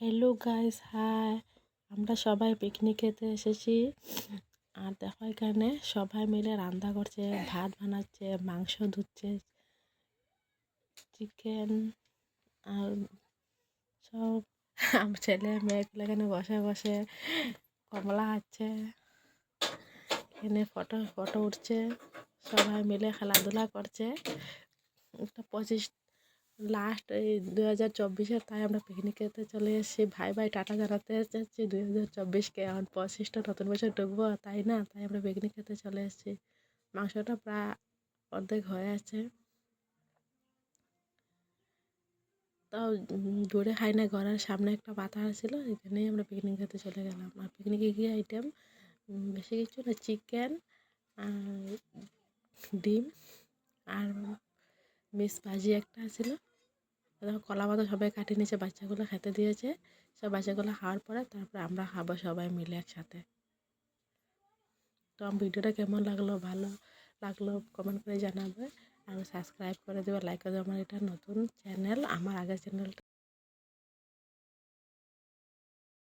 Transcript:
Hello guys, high. আমরা সবাই picnic খেতে এসেছি। আর দেখো এখানে সবাই মিলে রান্না করছে, ভাত বানাচ্ছে, মাংস ধুচ্ছে, চিকেন। আর সব ছেলে মেয়েগুলো এখানে বসে বসে কমলা খাচ্ছে, এখানে ফটো ফটো উঠছে, সবাই মিলে খেলাধুলা করছে। একটা 25 লাস্ট এই 2024-এর, তাই আমরা পিকনিক খেতে চলে এসেছি। ভাই ভাই টাটা জানাতে এসেছি 2024-কে। এখন 25টা নতুন বছর ঢুকবো, তাই না? তাই আমরা পিকনিক খেতে চলে এসেছি। মাংসটা প্রায় অর্ধেক হয়ে আছে, তাও জোরে খাই না। ঘরের সামনে একটা পাতা ছিল, এখানেই আমরা পিকনিক খেতে চলে গেলাম। আর পিকনিকে গিয়ে আইটেম বেশি কিছু না, চিকেন আর ডিম আর মিক্স ভাজি একটা ছিল। কলা পাতা সবাই কাটিয়ে নিয়েছে, বাচ্চাগুলো খেতে দিয়েছে। সব বাচ্চাগুলো খাওয়ার পরে তারপরে আমরা খাবো সবাই মিলে একসাথে। তো আমার ভিডিওটা কেমন লাগলো, ভালো লাগলো কমেন্ট করে জানাবে। আর সাবস্ক্রাইব করে দেবে, লাইক করে দেবে। আমার এটা নতুন চ্যানেল, আমার আগের চ্যানেলটা